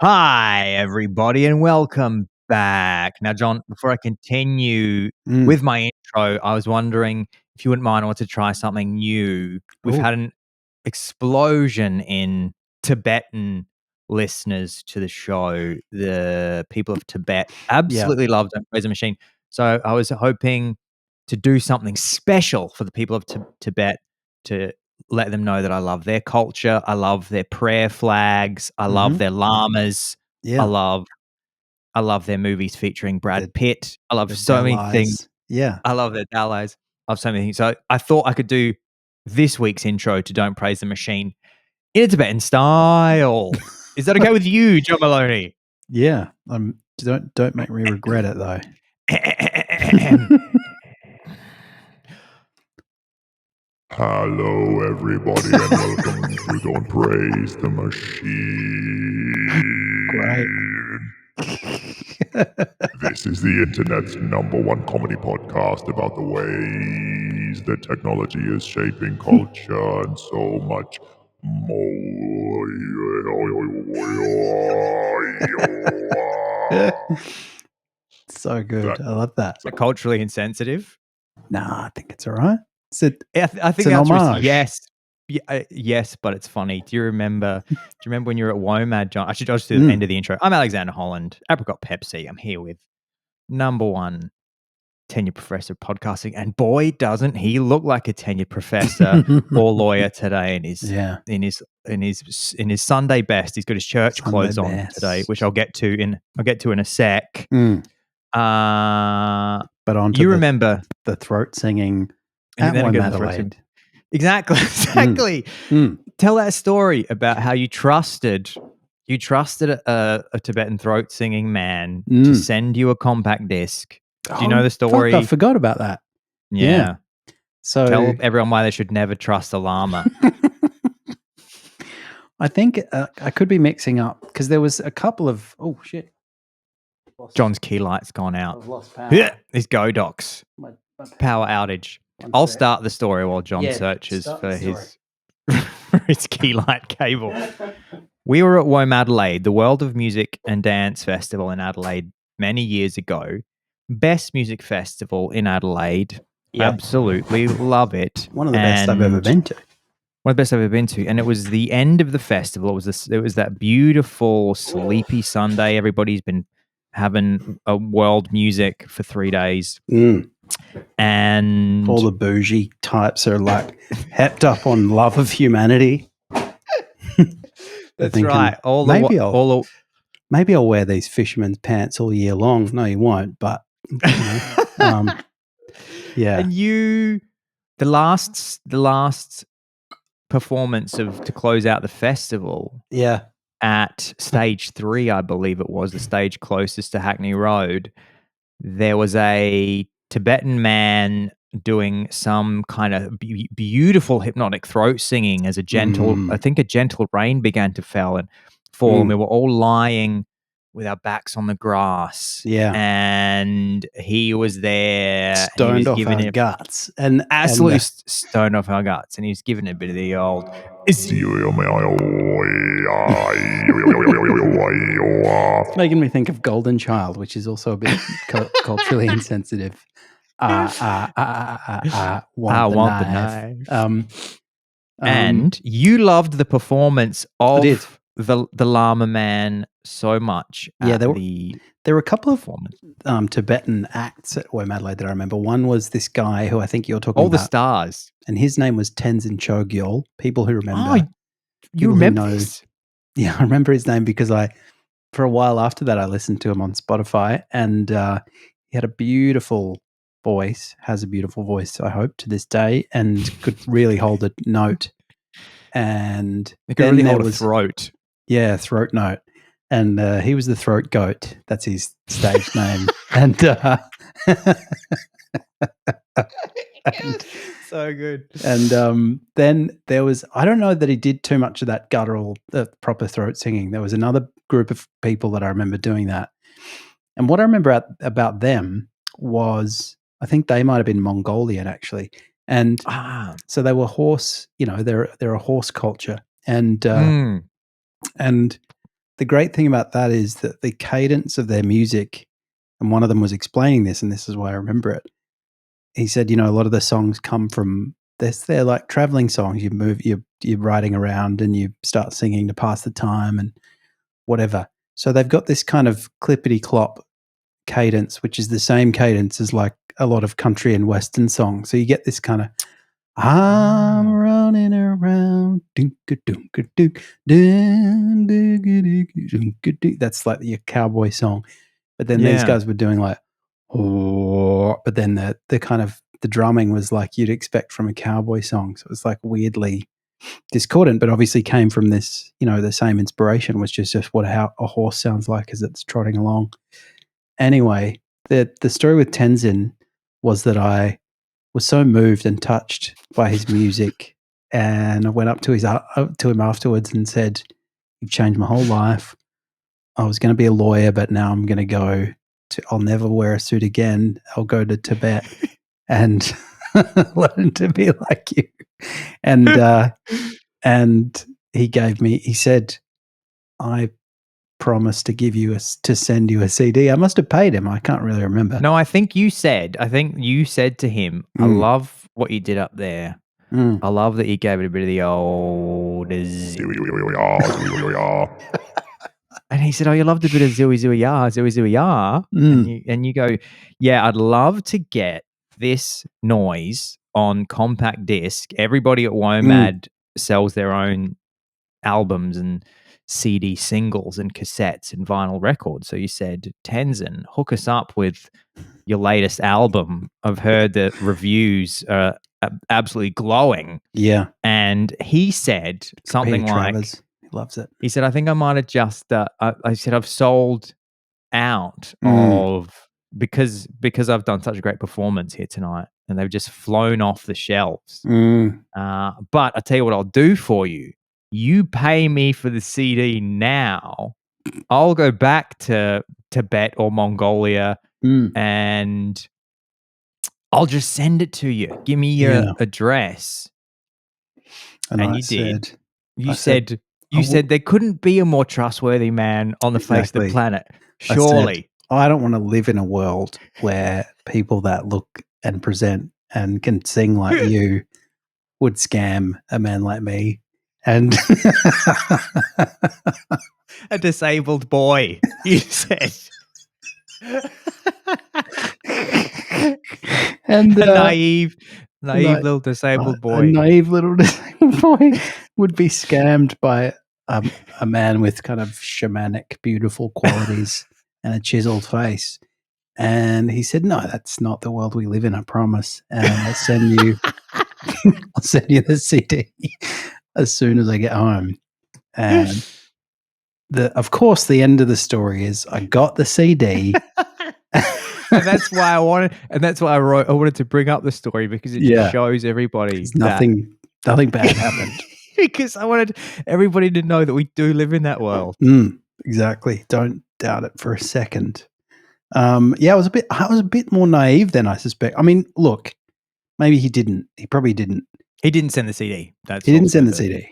Hi, everybody, and welcome back. Now, John, before I continue with my intro, I was wondering if you wouldn't mind, I want to try something new. We've had an explosion in Tibetan listeners to the show. The people of Tibet absolutely love Don't Praise the Machine. So I was hoping to do something special for the people of Tibet to let them know that I love their culture. I love their prayer flags. I love their llamas. Yeah. I love their movies featuring Brad Pitt. I love the so many Dalais. things. Yeah. I love their Dalais. I love so many things. So I thought I could do this week's intro to Don't Praise the Machine in a Tibetan style. Is that okay with you, John Maloney? Yeah. Don't make me regret it though. Hello, everybody, and welcome to Don't Praise the Machine. This is the internet's #1 comedy podcast about the ways that technology is shaping culture and so much more. So good. I love that. Is it culturally insensitive? Nah, I think it's all right. I think an the answer homage. is yes. Yes, but it's funny. Do you remember when you were at WOMAD, John? I should just do the end of the intro. I'm Alexander Holland, Apricot Pepsi. I'm here with #1 tenured professor of podcasting, and boy, doesn't he look like a tenured professor or lawyer today in his Sunday best. He's got his church clothes on today, which I'll get to in a sec. But on to you remember the throat singing and at then I go to WOMAD the throat Adelaide. singing. Exactly. Tell that story about how you trusted a Tibetan throat singing man to send you a compact disc. Do you know the story? Fuck, I forgot about that. Yeah. So tell everyone why they should never trust a llama. I think I could be mixing up because there was a couple of John's key light's gone out. I've lost power. Yeah, his Go Docs. My Power outage. I'll start the story while John searches for his key light cable. We were at WOMAD Adelaide, the World of Music and Dance Festival in Adelaide many years ago. Best music festival in Adelaide. Yep. Absolutely love it. One of the best I've ever been to. One of the best I've ever been to. And it was the end of the festival. It was that beautiful, sleepy Sunday. Everybody's been having a world music for 3 days. And all the bougie types are like hepped up on love of humanity. That's right. Maybe I'll wear these fisherman's pants all year long. No, you won't, but yeah. And the last performance to close out the festival. Yeah. At stage 3, I believe it was, the stage closest to Hackney Road, there was a Tibetan man doing some kind of beautiful hypnotic throat singing as a gentle rain began to fall, and we were all lying with our backs on the grass. Yeah. And he was there. Stoned off our guts. And absolutely stoned off our guts. And he was giving a bit of the old... It's making me think of Golden Child, which is also a bit culturally insensitive. Want the knife. And you loved the performance of the Lama Man so much. Yeah, there were a couple of Tibetan acts at WOMAD Adelaide that I remember. One was this guy who I think you're talking about. All the stars. And his name was Tenzin Chogyal. People who remember. Oh, you remember this? Yeah, I remember his name because for a while after that, I listened to him on Spotify, and he had a beautiful voice, has a beautiful voice, I hope, to this day, and could really hold a note. And it could really hold a throat. Yeah, throat note. And he was the throat goat. That's his stage name. And so good. And then there was, I don't know that he did too much of that guttural, proper throat singing. There was another group of people that I remember doing that. And what I remember about them was, I think they might have been Mongolian actually. And so they were horse, they're a horse culture. And the great thing about that is that the cadence of their music, and one of them was explaining this, and this is why I remember it. He said, a lot of the songs come from they're like traveling songs. You move, you're riding around, and you start singing to pass the time and whatever. So they've got this kind of clippity clop cadence, which is the same cadence as like a lot of country and western songs. So you get this kind of I'm running around. That's like your cowboy song. But then these guys were doing like, oh, but then the kind of the drumming was like you'd expect from a cowboy song. So it was like weirdly discordant, but obviously came from this, the same inspiration, which is just how a horse sounds like as it's trotting along. Anyway, the story with Tenzin was that I was so moved and touched by his music, and I went up to him afterwards and said, "You've changed my whole life. I was going to be a lawyer, but now I'm going to I'll never wear a suit again. I'll go to Tibet and learn to be like you." And he said, "I promised to send you a CD." I must have paid him. I can't really remember. No, I think you said to him, "I love what you did up there. I love that you gave it a bit of the old." And he said, "Oh, you loved a bit of zooey zooey yah, zooey zooey yah." And you go, "Yeah, I'd love to get this noise on compact disc. Everybody at WOMAD sells their own albums and CD singles and cassettes and vinyl records. So you said, Tenzin, hook us up with your latest album. I've heard the reviews are absolutely glowing." Yeah. And he said something like, he loves it. He said, "I think I might have just, I said, I've sold out of, because I've done such a great performance here tonight and they've just flown off the shelves. But I tell you what I'll do for you. You pay me for the CD now. I'll go back to Tibet or Mongolia and I'll just send it to you. Give me your address." And you did. You said there couldn't be a more trustworthy man on the face of the planet. Surely. I don't want to live in a world where people that look and present and can sing like you would scam a man like me. And a disabled boy, you said. And a naive little disabled boy. A naive little disabled boy would be scammed by a man with kind of shamanic, beautiful qualities and a chiseled face. And he said, "No, that's not the world we live in, I promise. And I'll send you the CD as soon as I get home." And of course, the end of the story is I got the CD. And that's why I wanted to bring up the story, because it just shows everybody nothing bad happened. Because I wanted everybody to know that we do live in that world. Exactly. Don't doubt it for a second. I was a bit more naive than I suspect. I mean, look, maybe he didn't. He probably didn't. He didn't send the CD. He didn't send the CD.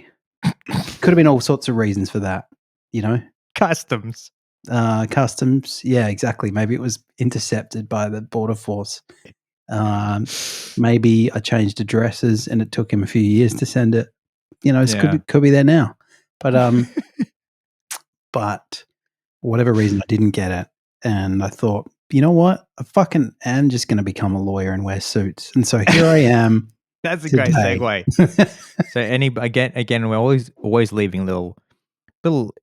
Could have been all sorts of reasons for that, Customs. Yeah, exactly. Maybe it was intercepted by the border force. Maybe I changed addresses and it took him a few years to send it. Could be there now. But but for whatever reason I didn't get it. And I thought, you know what? I fucking am just going to become a lawyer and wear suits. And so here I am. That's a great segue. So again, we're always leaving little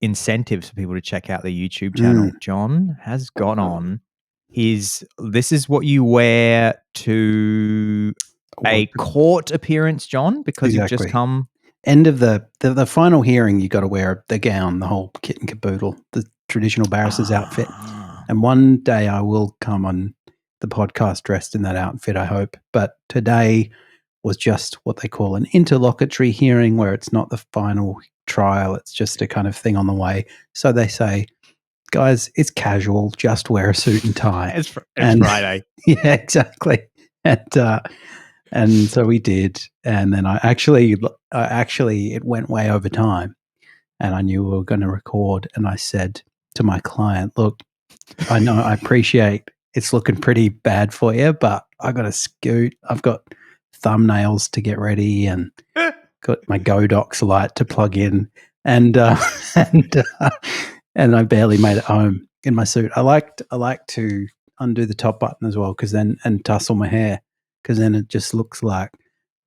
incentives for people to check out the YouTube channel. John has gone on. This is what you wear to a court appearance, John, because you've just come. End of the final hearing, you got to wear the gown, the whole kit and caboodle, the traditional barrister's outfit. And one day I will come on the podcast dressed in that outfit, I hope. But today was just what they call an interlocutory hearing, where it's not the final trial. It's just a kind of thing on the way. So they say, guys, it's casual. Just wear a suit and tie. It's Friday. Yeah, exactly. And so we did. And then I actually, it went way over time. and I knew we were going to record. And I said to my client, look, I know I appreciate it's looking pretty bad for you, but I got to scoot. I've got thumbnails to get ready and got my Godox light to plug in. And and I barely made it home in my suit. I like to undo the top button as well, and tussle my hair, because then it just looks like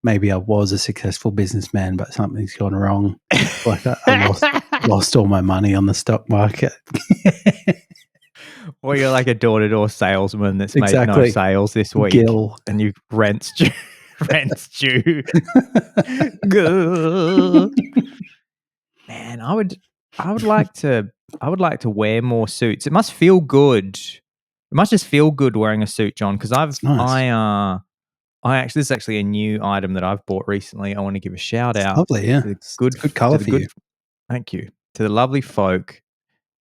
maybe I was a successful businessman, but something's gone wrong. Like I lost all my money on the stock market. Or you're like a door-to-door salesman that's made no Exactly. sales this week, Gil. and you rent's due. Gah. Man, I would like to wear more suits. It must feel good. It must just feel good wearing a suit, John. Because I actually, this is actually a new item that I've bought recently. I want to give a shout out. Lovely, yeah. To the It's good color for you. Thank you to the lovely folk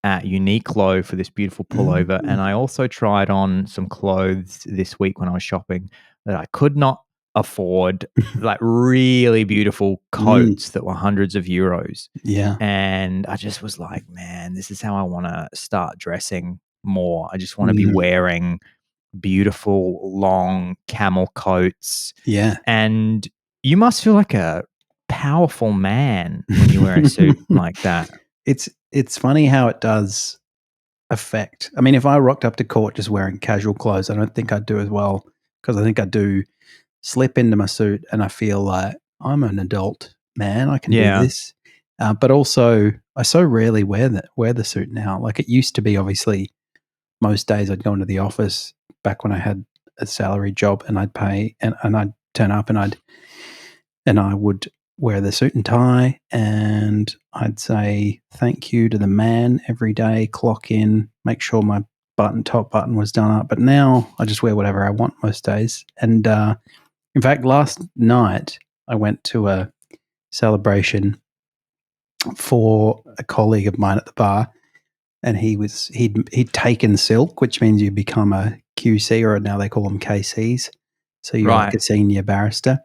at Uniqlo for this beautiful pullover. And I also tried on some clothes this week when I was shopping that I could not afford, like really beautiful coats that were hundreds of euros. Yeah. And I just was like, man, this is how I want to start dressing more. I just want to be wearing beautiful long camel coats. Yeah. And you must feel like a powerful man when you wear a suit like that. It's funny how it does affect. I mean, if I rocked up to court just wearing casual clothes, I don't think I'd do as well, because I think I do slip into my suit and I feel like I'm an adult man. I can do this. But also, I so rarely wear the suit now. Like it used to be, obviously, most days I'd go into the office back when I had a salary job, and I'd pay and I'd turn up and I would wear the suit and tie, and I'd say thank you to the man every day, clock in, make sure my top button was done up. But now I just wear whatever I want most days. And in fact, last night I went to a celebration for a colleague of mine at the bar, and he'd taken silk, which means you become a QC, or now they call them KCs. So you're like a senior barrister.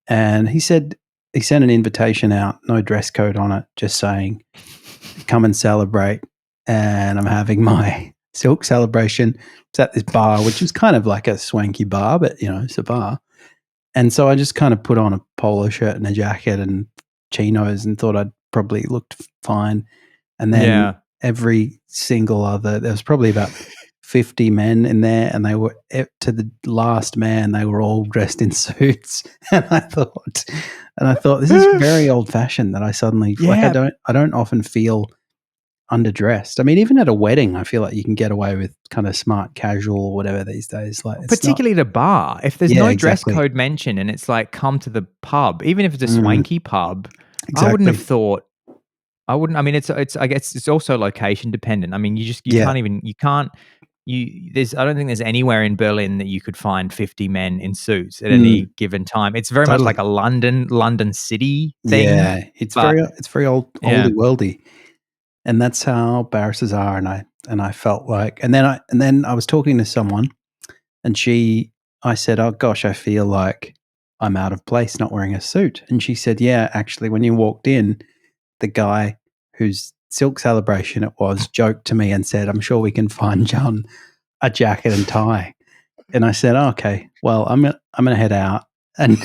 And he sent an invitation out, no dress code on it, just saying, come and celebrate. And I'm having my silk celebration. It's at this bar, which is kind of like a swanky bar, but it's a bar. And so I just kind of put on a polo shirt and a jacket and chinos and thought I'd probably looked fine. And then every single there was probably about 50 men in there, and they were, to the last man, they were all dressed in suits. And I thought this is very old fashioned, that I suddenly like I don't often feel underdressed. I mean, even at a wedding, I feel like you can get away with kind of smart casual or whatever these days. Like, particularly the bar, if there's no dress code mentioned and it's like, come to the pub, even if it's a swanky pub, I wouldn't have thought. I wouldn't. I mean, it's. I guess it's also location dependent. I mean, you can't. I don't think there's anywhere in Berlin that you could find 50 men in suits at any given time. It's very much like a London city thing. Yeah, it's very oldie worldy, and that's how barristers are. And I felt like, and then I was talking to someone, and I said, oh gosh, I feel like I'm out of place not wearing a suit. And she said, yeah, actually, when you walked in, the guy whose silk celebration it was joked to me and said, I'm sure we can find John a jacket and tie. And I said, oh, okay, well, I'm gonna head out. And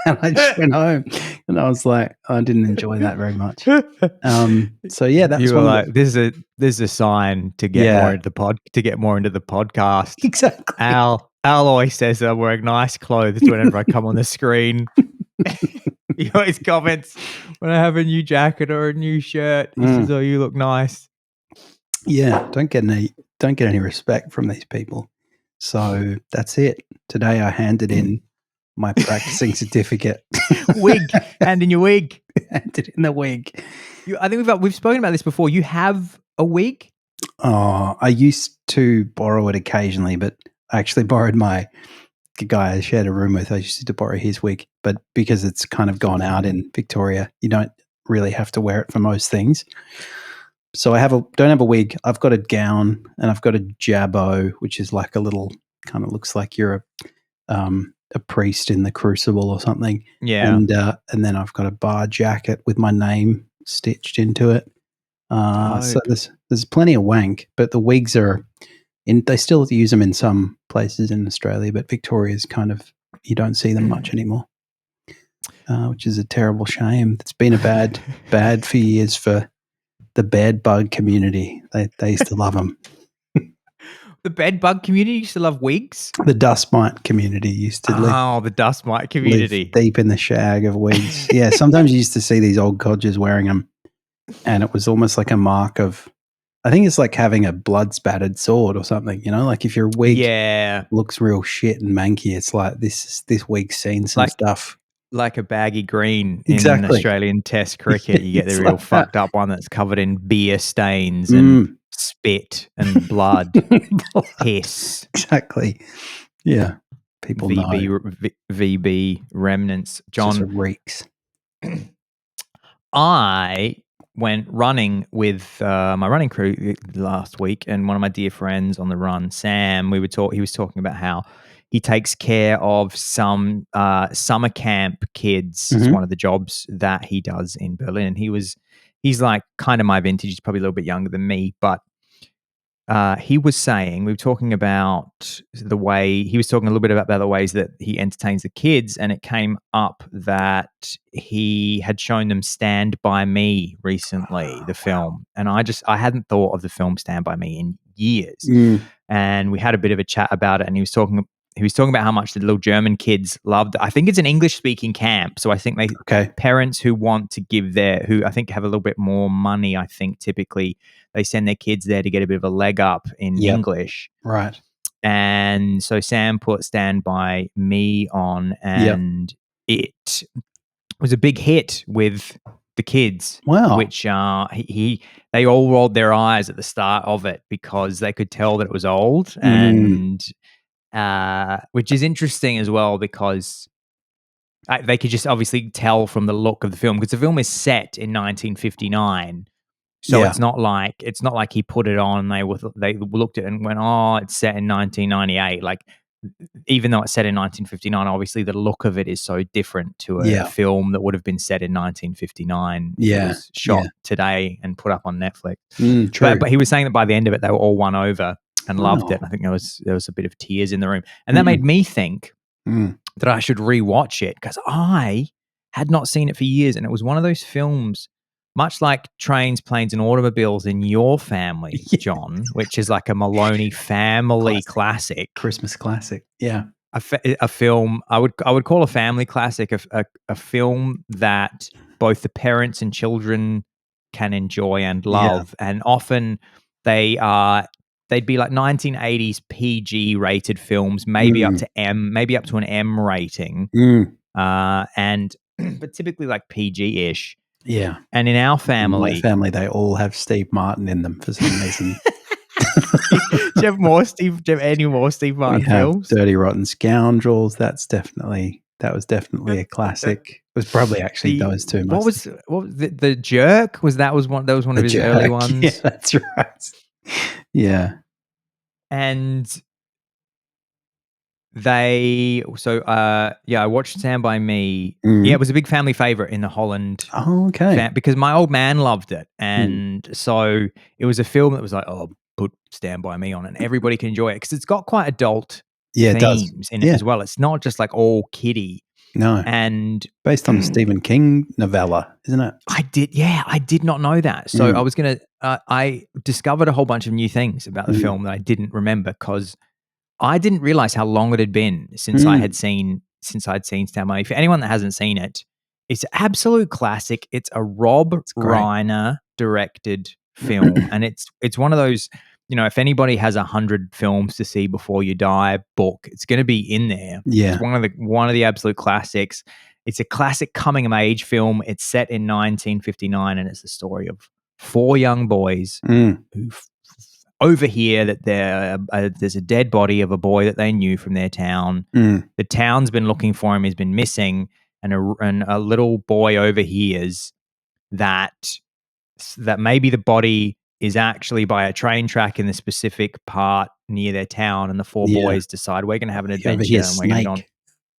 and I just went home, and I was like, I didn't enjoy that very much. So yeah, that was like, this is a sign to get more into the podcast. Exactly. Al always says I'm wearing nice clothes whenever I come on the screen. He always comments when I have a new jacket or a new shirt. He says, "Oh, you look nice." Yeah, don't get any respect from these people. So that's it. Today I handed in my practicing certificate. Hand in your wig. Handed in the wig. I think we've spoken about this before. You have a wig? Oh, I used to borrow it occasionally, but I actually borrowed the guy I shared a room with. I used to borrow his wig, but because it's kind of gone out in Victoria, you don't really have to wear it for most things. So I don't have a wig. I've got a gown, and I've got a jabot, which is like a little, kind of looks like you're a priest in the crucible or something. Yeah. And then I've got a bar jacket with my name stitched into it. So there's plenty of wank, but the wigs are they still use them in some places in Australia, but Victoria's kind of, you don't see them much anymore, which is a terrible shame. It's been a bad few years for the bed bug community. They used to love them. The bed bug community used to love wigs? The dust mite community used to live. The dust mite community. Live deep in the shag of wigs. Yeah, sometimes you used to see these old codgers wearing them, and it was almost like a mark of, I think it's like having a blood spattered sword or something, like if your wig looks real shit and manky, it's like this wig's seen some stuff. Like a baggy green in Australian Test cricket. You get the real fucked up one that's covered in beer stains and spit and blood. Piss. Exactly. Yeah. People know. VB remnants. John. Just reeks. I went running with my running crew last week, and one of my dear friends on the run, Sam, he was talking about how he takes care of some summer camp kids. It's one of the jobs that he does in Berlin. And he's like kind of my vintage. He's probably a little bit younger than me, but he was saying, we were talking about he was talking a little bit about the ways that he entertains the kids, and it came up that he had shown them Stand By Me recently, the film. And I hadn't thought of the film Stand By Me in years. And we had a bit of a chat about it, and he was talking about how much the little German kids loved it. I think it's an English-speaking camp, so I think parents who want to who I think have a little bit more money, I think typically they send their kids there to get a bit of a leg up in English. Right. And so Sam put Stand By Me on, and it was a big hit with the kids. Wow. Which they all rolled their eyes at the start of it because they could tell that it was old, and which is interesting as well because they could just obviously tell from the look of the film, because the film is set in 1959. So it's not like he put it on. They looked at it and went, "Oh, it's set in 1998." Like, even though it's set in 1959, obviously the look of it is so different to a film that would have been set in 1959. It was shot today and put up on Netflix. True. But he was saying that by the end of it, they were all won over and loved it. And I think there was a bit of tears in the room, and that made me think that I should rewatch it, because I had not seen it for years, and it was one of those films, much like Trains, Planes, and Automobiles in your family, John, which is like a Maloney family classic. Christmas classic. Yeah. A film I would call a family classic, a film that both the parents and children can enjoy and love. And often they'd be like 1980s PG rated films, maybe up to an M rating. But typically like PG-ish. Yeah. And in our family... In my family, they all have Steve Martin in them for some reason. Do you have any more Steve Martin films? Dirty Rotten Scoundrels. That was definitely a classic. It was probably actually those two. What was the Jerk? That was one of his early ones. Yeah, that's right. Yeah. And I watched Stand By Me. Yeah, it was a big family favorite in the Holland. Oh, okay. Because my old man loved it, and so it was a film that was like, oh, put Stand By Me on, and everybody can enjoy it because it's got quite adult themes in it as well. It's not just like all kiddie. No, and based on a Stephen King novella, isn't it? I did not know that. So I discovered a whole bunch of new things about the film that I didn't remember, because I didn't realize how long it had been since I'd seen Stand By Me. For anyone that hasn't seen it, it's an absolute classic. It's a Rob Reiner directed film, and it's one of those, if anybody has 100 films to see before you die book, it's going to be in there. Yeah, it's one of the absolute classics. It's a classic coming of age film. It's set in 1959, and it's the story of 4 young boys who overhear that there's a dead body of a boy that they knew from their town. The town's been looking for him. He's been missing, and a little boy overhears that maybe the body is actually by a train track in the specific part near their town, and the 4 boys decide, we're going to have an adventure, and we're going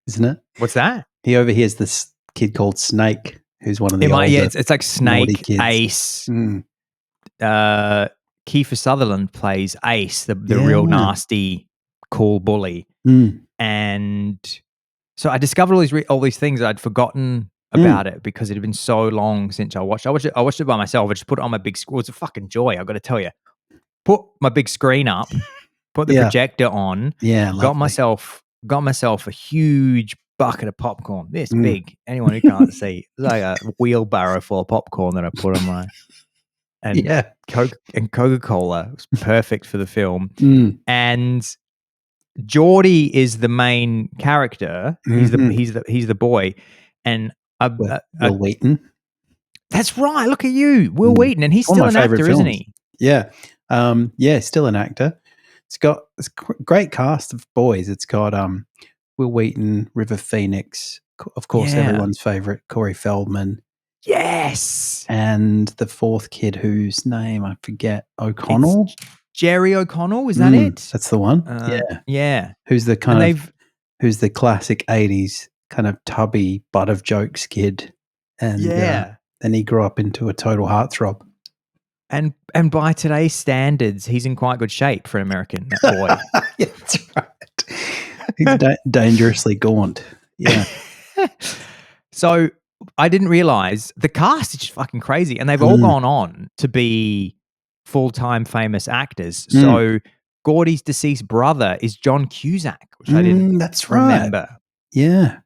isn't it? What's that? He overhears this kid called Snake, who's one of the older It's like naughty Snake, kids. Ace. Mm. Kiefer Sutherland plays Ace, the real nasty, cool bully. Mm. And so I discovered all these things that I'd forgotten about it because it had been so long since I watched it. I watched it by myself. I just put it on my big screen. It was a fucking joy, I've got to tell you. Put my big screen up, put the projector on. Yeah, got myself a huge bucket of popcorn, this big. Anyone who can't see, it's like a wheelbarrow full of popcorn that I put on my Coca-Cola. It was perfect for the film. And Geordie is the main character. He's the boy, and Will Wheaton. That's right. Look at you, Will Wheaton, and he's still an actor, isn't he? Yeah, still an actor. It's got a great cast of boys. It's got Will Wheaton, River Phoenix, of course, everyone's favorite, Corey Feldman. Yes, and the fourth kid whose name I forget, O'Connell. It's Jerry O'Connell, is that it? That's the one. Yeah. Who's the who's the classic '80s kind of tubby butt of jokes kid, and then he grew up into a total heartthrob. And by today's standards, he's in quite good shape for an American, that boy. Yeah, that's right. He's dangerously gaunt. Yeah. So I didn't realize the cast is just fucking crazy, and they've all gone on to be full-time famous actors. So Gordy's deceased brother is John Cusack, which I didn't remember. Yeah.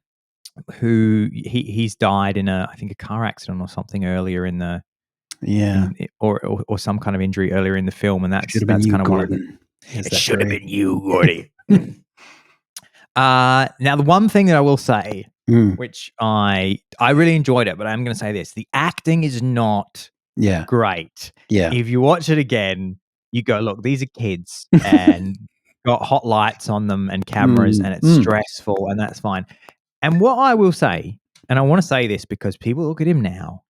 Who he's died in I think a car accident or something earlier in the or some kind of injury earlier in the film, and that's kind of one of the. It should have been you, Gordy. Now the one thing that I will say, which I really enjoyed it, but I'm going to say this: the acting is not great. Yeah, if you watch it again, you go, look, these are kids and got hot lights on them and cameras, and it's stressful, and that's fine. And what I will say, and I want to say this because people look at him now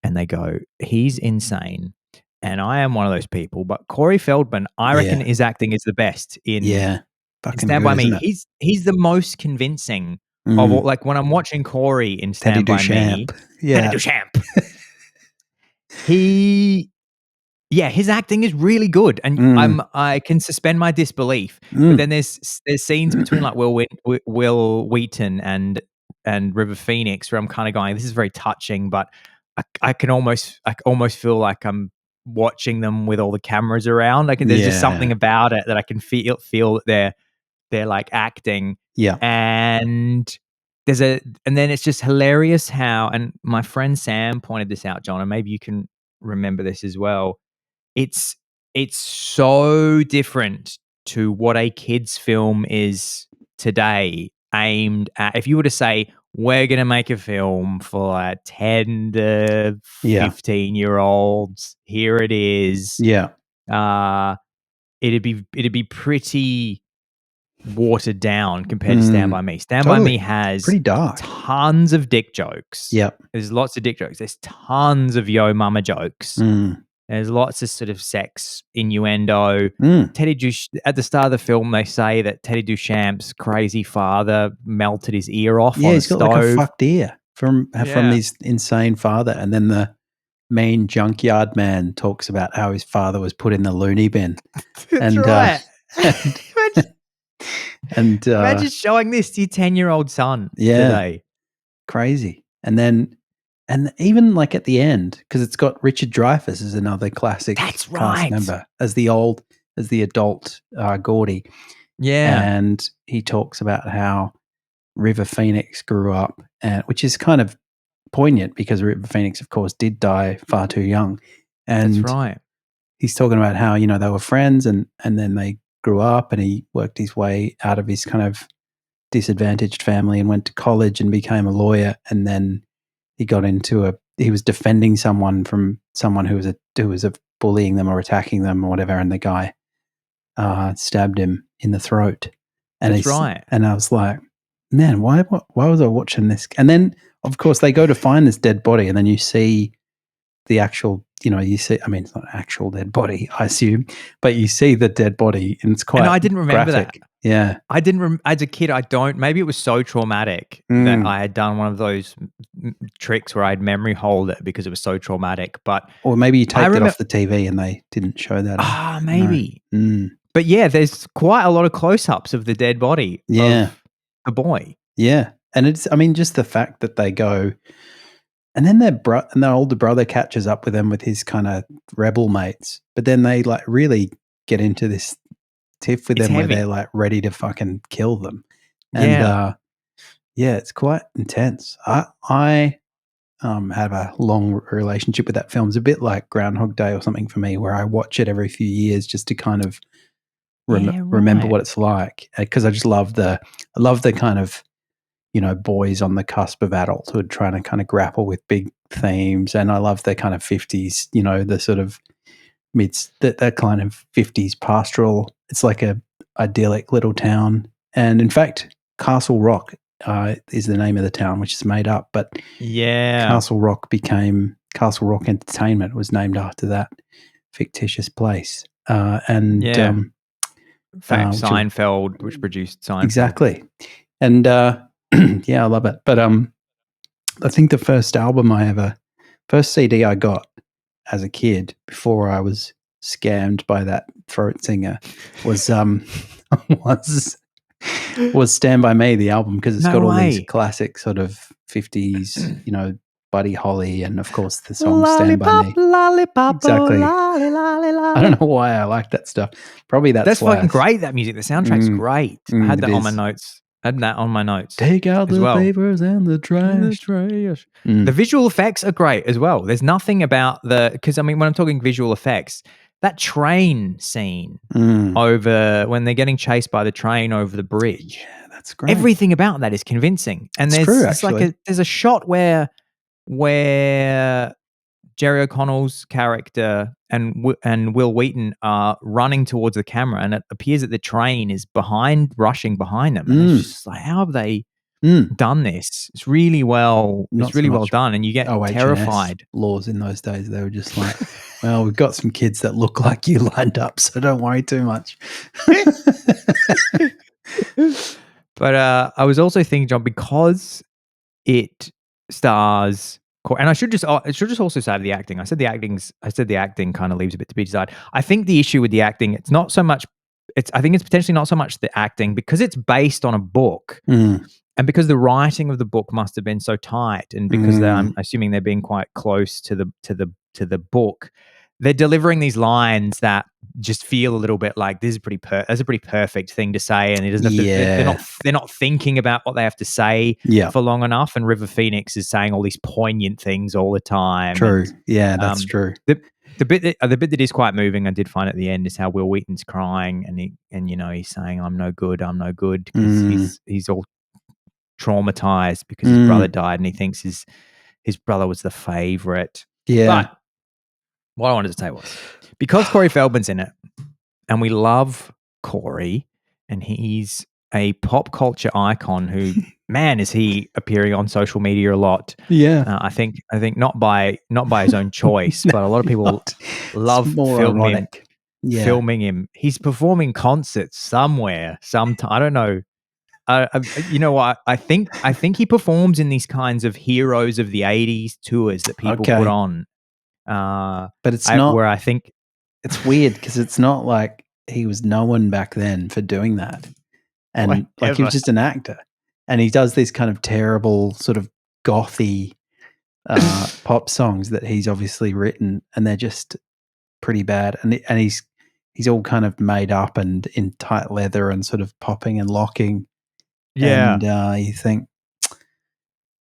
and they go, he's insane. And I am one of those people. But Corey Feldman, I reckon his acting is the best in Stand By Me. He's the most convincing of all. Like when I'm watching Corey in Stand By Me. Teddy Duchamp. His acting is really good, and I can suspend my disbelief. But then there's scenes between like Will Wheaton and River Phoenix where I'm kind of going, this is very touching, but I almost feel like I'm watching them with all the cameras around. Like there's just something about it that I can feel that they're like acting. Yeah, and then it's just hilarious how, and my friend Sam pointed this out, John, and maybe you can remember this as well. It's so different to what a kids film is today, aimed at, if you were to say, we're going to make a film for like 10 to 15-year-olds, here it is. Yeah. It'd be pretty watered down compared to Stand By Me. Stand By Me has pretty dark, tons of dick jokes. Yep. There's lots of dick jokes. There's tons of yo mama jokes. There's lots of sort of sex innuendo. At the start of the film, they say that Teddy Duchamp's crazy father melted his ear off on a stove. Yeah, he's got like a fucked ear from his insane father. And then the main junkyard man talks about how his father was put in the loony bin. That's right. Imagine showing this to your 10-year-old son today. Crazy. And even like at the end, because it's got Richard Dreyfuss as another classic cast member as the adult Gordy. Yeah. And he talks about how River Phoenix grew up, which is kind of poignant because River Phoenix, of course, did die far too young. And that's right. He's talking about how, they were friends and then they grew up, and he worked his way out of his kind of disadvantaged family and went to college and became a lawyer, and then he got into he was defending someone from someone who was bullying them or attacking them or whatever, and the guy stabbed him in the throat. And that's right. And I was like, man, why was I watching this? And then, of course, they go to find this dead body, and then you see the actual, it's not an actual dead body, I assume, but you see the dead body, and it's quite I didn't remember graphic. Yeah. I didn't, as a kid, maybe it was so traumatic that I had done one of those tricks where I'd memory hold it because it was so traumatic. But or maybe you taped it off the TV and they didn't show that. Maybe. No. But yeah, there's quite a lot of close-ups of the dead body of the boy. Yeah. And just the fact that they go, and then their older brother catches up with them with his kind of rebel mates, but then they like really get into this tiff with them where they're like ready to fucking kill them. And it's quite intense. I have a long relationship with that film. It's a bit like Groundhog Day or something for me, where I watch it every few years just to kind of remember what it's like, because I just love the kind of, boys on the cusp of adulthood trying to kind of grapple with big themes. And I love the kind of 50s, the sort of that kind of 50s pastoral. It's like a idyllic little town. And in fact, Castle Rock is the name of the town, which is made up. But Castle Rock Entertainment was named after that fictitious place. Seinfeld, which produced Seinfeld. Exactly. And I love it. But I think the first CD I got as a kid before I was scammed by that throat singer was was Stand By Me, the album, because it's got all these classic sort of 50s, Buddy Holly, and of course the song Stand By Me. Lollipop, exactly. Lolly, lolly, lolly. I don't know why I like that stuff. Probably that's fucking great, that music. The soundtrack's great. I had that on my notes. Take out the papers and the trash. The visual effects are great as well. There's nothing about because when I'm talking visual effects, that train scene over when they're getting chased by the train over the bridge. Yeah, that's great. Everything about that is convincing. And there's a shot where Jerry O'Connell's character and Will Wheaton are running towards the camera, and it appears that the train is rushing behind them. And it's just like, how have they done this? It's really well. It's really well done, and you get terrified. Laws in those days, they were just like, well, we've got some kids that look like you lined up, so don't worry too much. But I was also thinking, John, because it stars. And I should just also say the acting. I said the acting kind of leaves a bit to be desired. I think the issue with the acting, it's not so much. I think it's potentially not so much the acting, because it's based on a book, and because the writing of the book must have been so tight, and because I'm assuming they're being quite close to the book. They're delivering these lines that just feel a little bit like that's a pretty perfect thing to say, and it doesn't have to, they're not thinking about what they have to say for long enough. And River Phoenix is saying all these poignant things all the time. True, that's true. The bit that is quite moving, I did find at the end, is how Will Wheaton's crying, and he's saying, "I'm no good," because he's all traumatized because his brother died, and he thinks his brother was the favorite. Yeah. But what I wanted to say was, because Corey Feldman's in it, and we love Corey, and he's a pop culture icon who, man, is he appearing on social media a lot. Yeah. I think not by his own choice, but a lot of people love filming him. He's performing concerts somewhere, sometime. I don't know. You know what? I think he performs in these kinds of Heroes of the 80s tours that people put on. But it's not where I think it's weird, because it's not like he was known back then for doing that, and like he was just an actor, and he does these kind of terrible sort of gothy pop songs that he's obviously written, and they're just pretty bad, and he's all kind of made up and in tight leather and sort of popping and locking, and you think,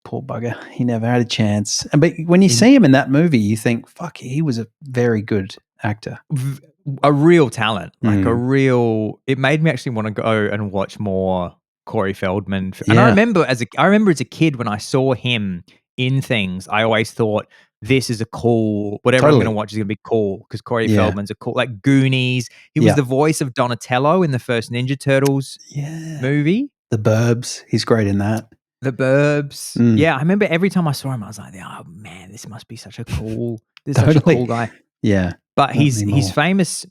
poor bugger, he never had a chance. But when you see him in that movie, you think, fuck, he was a very good actor. A real talent. It made me actually want to go and watch more Corey Feldman. And I remember as a kid, when I saw him in things, I always thought, this is a cool, whatever I'm going to watch is going to be cool, because Corey Feldman's a cool, like Goonies. He was the voice of Donatello in the first Ninja Turtles movie. The Burbs. He's great in that. The Burbs. Yeah, I remember every time I saw him, I was like, oh man, this must be such a cool guy. Yeah. But he's famous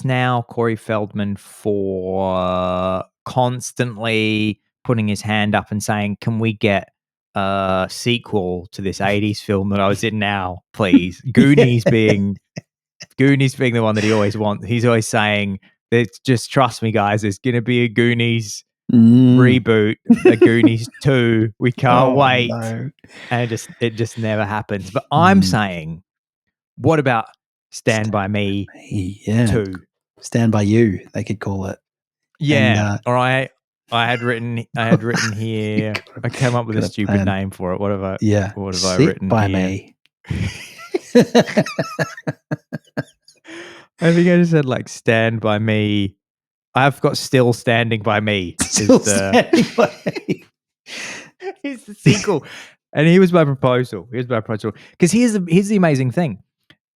now, Corey Feldman, for constantly putting his hand up and saying, "Can we get a sequel to this 80s film that I was in now, please?" Goonies being the one that he always wants. He's always saying, just trust me, guys, there's going to be a Goonies reboot, a Goonies 2. We can't wait. No. And it just never happens. But I'm saying, what about Stand By Me 2? Stand By You, they could call it. Yeah. Or I had written here. I came up with a stupid name for it. What have I written by here? Me. I think I just said like Stand By Me. I've got Still Standing By Me. Standing By Me. Here's the sequel. And here was my proposal. Because here's the amazing thing.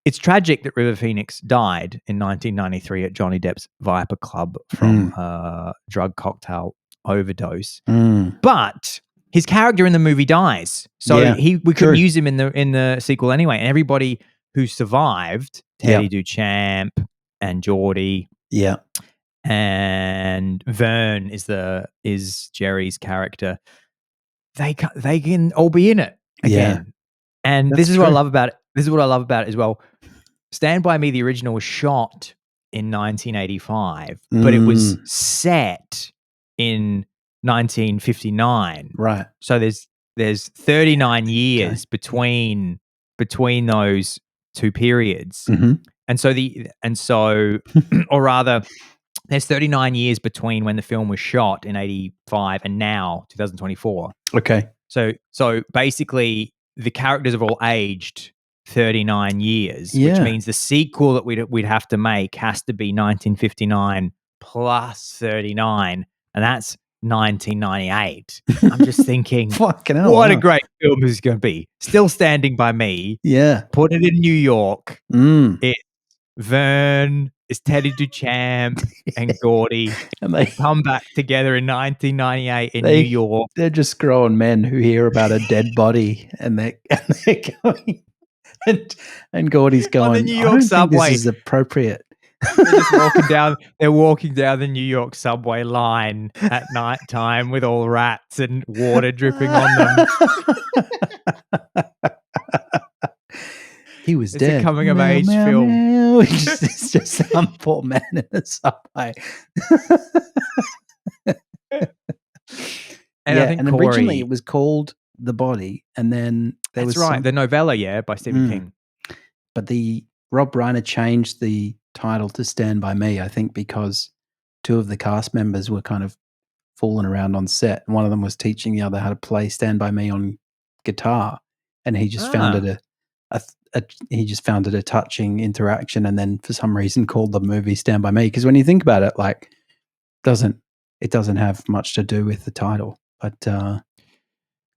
It's tragic that River Phoenix died in 1993 at Johnny Depp's Viper Club from a drug cocktail overdose. But his character in the movie dies. So we couldn't use him in the sequel anyway. And everybody who survived, Teddy Duchamp and Geordie, and Vern is Jerry's character. They can all be in it again. And this is what I love about it. This is what I love about it as well. Stand By Me, the original, was shot in 1985, but it was set in 1959. Right. So there's 39 years between those two periods. And so or rather, there's 39 years between when the film was shot in 85 and now 2024. Okay. So basically the characters have all aged 39 years, which means the sequel that we'd have to make has to be 1959 plus 39, and that's 1998. I'm just thinking, fucking hell, what a great film this is going to be. Still Standing By Me. Yeah. Put it in New York. It's Vern, it's Teddy Duchamp and Geordie. And they come back together in 1998 in New York. They're just grown men who hear about a dead body and they're going... And Geordie's going, on the New York subway. Think this is appropriate. They're walking down the New York subway line at night time with all rats and water dripping on them. He was dead. It's a coming of age film. It's just some poor man in the subway. And originally it was called The Body, and then That's right, the novella, by Stephen King. But the Rob Reiner changed the title to Stand By Me, I think, because two of the cast members were kind of fooling around on set, and one of them was teaching the other how to play Stand By Me on guitar, and he just found it a touching interaction, and then for some reason called the movie Stand By Me. Because when you think about it, like, it doesn't have much to do with the title, but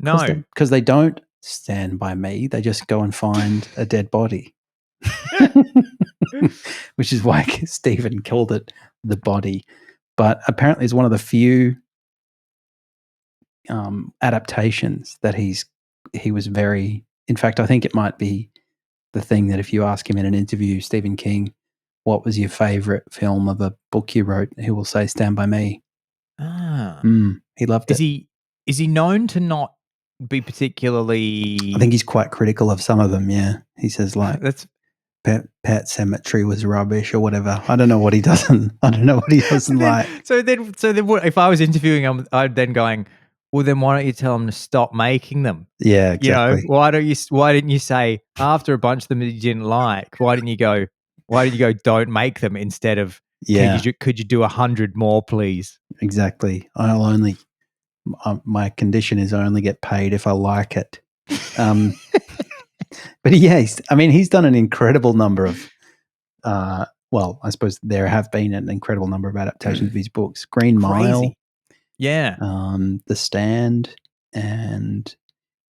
no, because they don't stand by me, they just go and find a dead body. Which is why Stephen called it The Body. But apparently it's one of the few adaptations that he was very... In fact, I think it might be the thing that if you ask him in an interview, Stephen King, what was your favorite film of a book you wrote, he will say Stand By Me. He loved it. Is he known to not be particularly... I think he's quite critical of some of them, He says, like, that's Pet Sematary was rubbish or whatever. I don't know what he doesn't like. So then if I was interviewing him, I'd then going, well, then why don't you tell him to stop making them? Yeah, exactly. Why didn't you say, after a bunch of them that you didn't like, why didn't you go, don't make them, instead of, could you do 100 more, please? Exactly. I'll only... my condition is I only get paid if I like it. But he's done an incredible number of, I suppose there have been an incredible number of adaptations of his books. Green Mile. Yeah. The Stand, and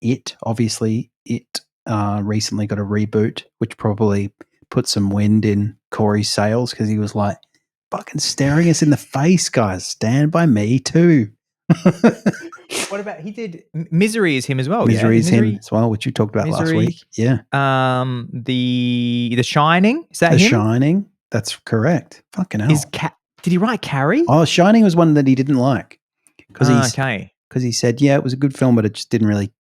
It, obviously. It recently got a reboot, which probably put some wind in Corey's sails, because he was like, fucking staring us in the face, guys. Stand By Me too. What about, he did Misery is him as well. Misery is him as well, which you talked about last week. Yeah. The Shining, is that him? The Shining, that's correct. Fucking hell. Did he write Carrie? Oh, Shining was one that he didn't like because okay. he said, yeah, it was a good film, but it just didn't really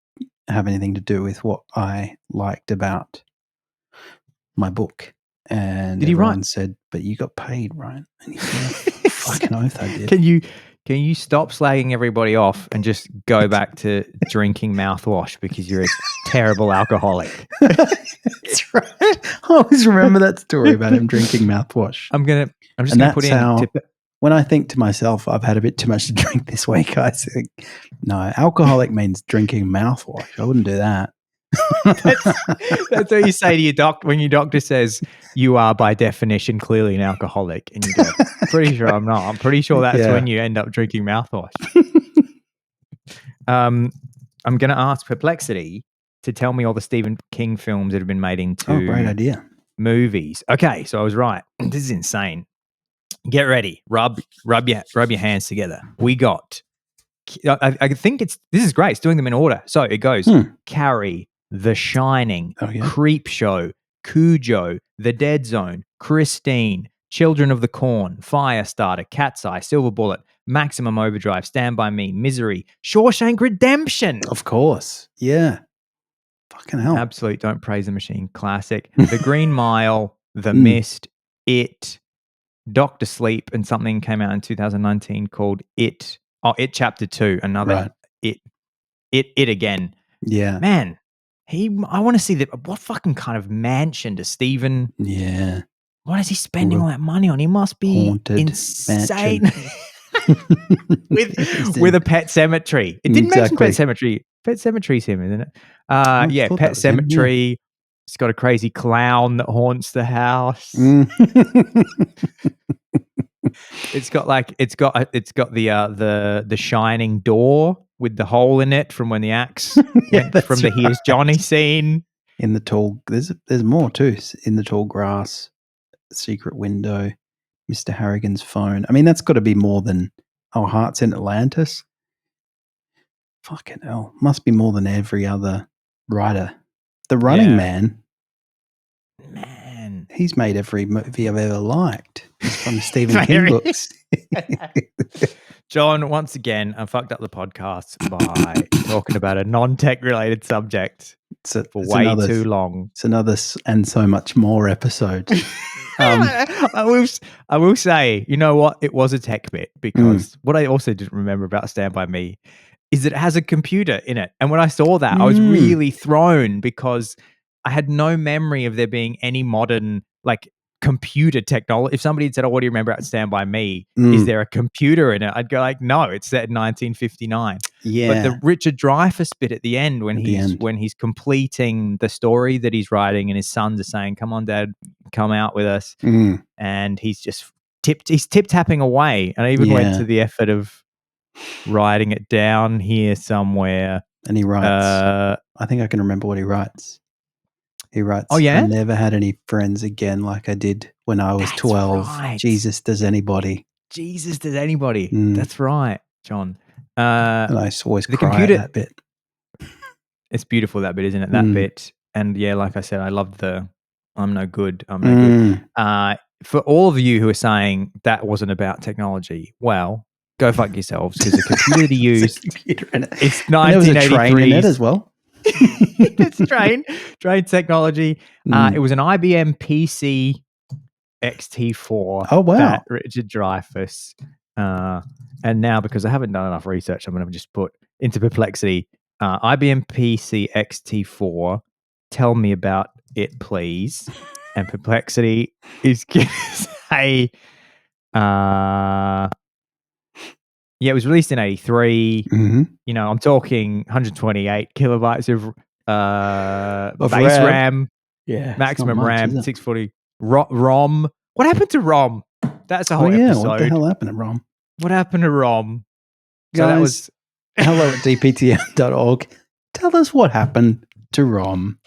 have anything to do with what I liked about my book. And Did he everyone write? said, but you got paid, right? And he said, fucking oath I did. Can you stop slagging everybody off and just go back to drinking mouthwash because you're a terrible alcoholic? That's right. I always remember that story about him drinking mouthwash. I'm just gonna put in. When I think to myself, I've had a bit too much to drink this week, I think, no, alcoholic means drinking mouthwash. I wouldn't do that. That's what you say to your doctor when your doctor says you are by definition clearly an alcoholic, and you go, "Pretty sure I'm not." I'm pretty sure that's when you end up drinking mouthwash. I'm going to ask Perplexity to tell me all the Stephen King films that have been made into great idea. movies. Okay, so I was right. This is insane. Get ready. Rub your hands together. We got. I think this is great. It's doing them in order. So it goes Carrie, The Shining, Creep Show, Cujo, The Dead Zone, Christine, Children of the Corn, Firestarter, Cat's Eye, Silver Bullet, Maximum Overdrive, Stand By Me, Misery, Shawshank Redemption. Of course. Yeah. Fucking hell. Absolute Don't Praise the Machine classic. The Green Mile, The Mist, It, Doctor Sleep, and something came out in 2019 called It. Oh, It Chapter 2, another It again. Yeah. Man, I want to see what fucking kind of mansion does Stephen... Yeah. What is he spending all that money on? He must be haunted insane. with a pet cemetery. It didn't mention Pet Cemetery. Pet Cemetery's him, isn't it? Yeah, Pet Cemetery. It's got a crazy clown that haunts the house. It's got the shining door with the hole in it from when the axe went from the Here's Johnny scene. In the tall, there's more too. In the Tall Grass, Secret Window, Mr. Harrigan's Phone. I mean, that's got to be more than Hearts in Atlantis. Fucking hell, must be more than every other writer. The Running Man. He's made every movie I've ever liked. It's from Stephen King books. John, once again, I fucked up the podcast by talking about a non-tech related subject for way too long. It's another and so much more episode. I will say, you know what? It was a tech bit because what I also didn't remember about Stand By Me is that it has a computer in it. And when I saw that, I was really thrown because I had no memory of there being any modern computer technology. If somebody had said, what do you remember about Stand By Me? Is there a computer in it? I'd go no, it's set in 1959. Yeah. But the Richard Dreyfuss bit at the end when he's completing the story that he's writing and his sons are saying, come on, Dad, come out with us. And he's just tip-tapping away. And I even went to the effort of writing it down here somewhere. And he writes, I think I can remember what he writes. He writes, I never had any friends again like I did when I was 12. Right. Jesus does anybody. That's right, John. And I always cry at that bit. It's beautiful, that bit, isn't it? That bit. And yeah, like I said, I love the I'm no good. For all of you who are saying that wasn't about technology, well, go fuck yourselves because the computer that he used, it's 1983. There was a train in it as well. It's train technology. It was an IBM PC XT4. Oh, wow. That Richard Dreyfuss. And now, because I haven't done enough research, I'm going to just put into Perplexity, IBM PC XT4. Tell me about it, please. And Perplexity is going to say, yeah, it was released in 83. You know, I'm talking 128 kilobytes of base RAM. Yeah. Maximum RAM, 640. ROM. What happened to ROM? That's a whole episode. What the hell happened to ROM? What happened to ROM? So guys, that was hello at dptm.org. Tell us what happened to ROM.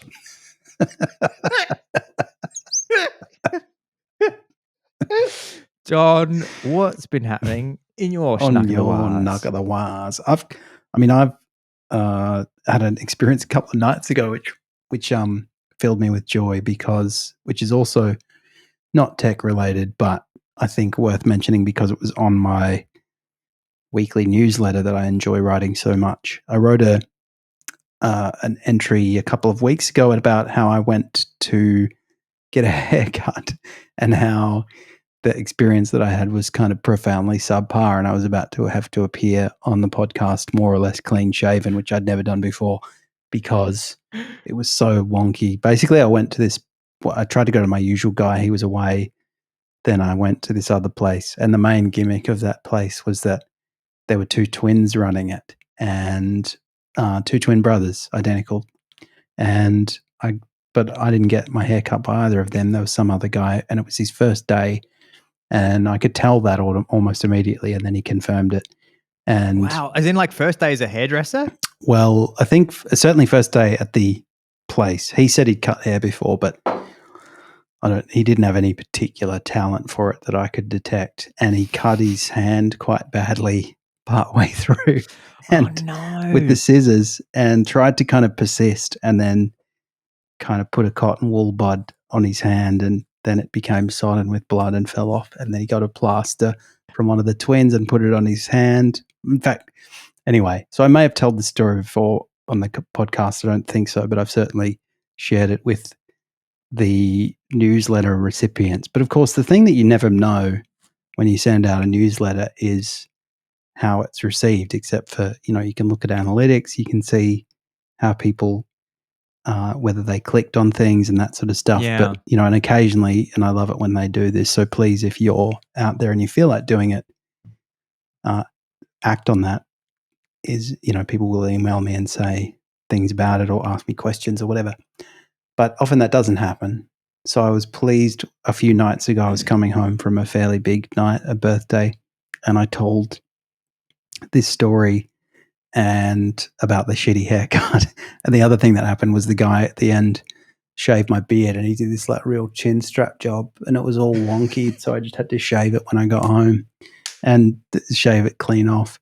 John, what's been happening in your Schnuck of the Wars? I've had an experience a couple of nights ago which filled me with joy which is also not tech related, but I think, worth mentioning because it was on my weekly newsletter that I enjoy writing so much. I wrote an entry a couple of weeks ago about how I went to get a haircut and how the experience that I had was kind of profoundly subpar, and I was about to have to appear on the podcast more or less clean shaven, which I'd never done before because it was so wonky. Basically, I tried to go to my usual guy. He was away. Then I went to this other place, and the main gimmick of that place was that there were two twins running it, and two twin brothers, identical. But I didn't get my hair cut by either of them. There was some other guy, and it was his first day. And I could tell that almost immediately, and then he confirmed it. And wow, as in like first day as a hairdresser? Well, I think certainly first day at the place. He said he'd cut hair before, but he didn't have any particular talent for it that I could detect. And he cut his hand quite badly partway through, with the scissors, and tried to kind of persist, and then kind of put a cotton wool bud on his hand, and then it became sodden with blood and fell off. And then he got a plaster from one of the twins and put it on his hand. In fact, anyway, so I may have told the story before on the podcast. I don't think so, but I've certainly shared it with the newsletter recipients. But of course, the thing that you never know when you send out a newsletter is how it's received, except for, you can look at analytics, you can see how people whether they clicked on things and that sort of stuff. Yeah. But, and occasionally, and I love it when they do this. So please, if you're out there and you feel like doing it, act on that. People will email me and say things about it or ask me questions or whatever. But often that doesn't happen. So I was pleased a few nights ago. I was coming home from a fairly big night, a birthday, and I told this story and about the shitty haircut. And the other thing that happened was the guy at the end shaved my beard, and he did this like real chin strap job, and it was all wonky. So I just had to shave it when I got home and shave it clean off.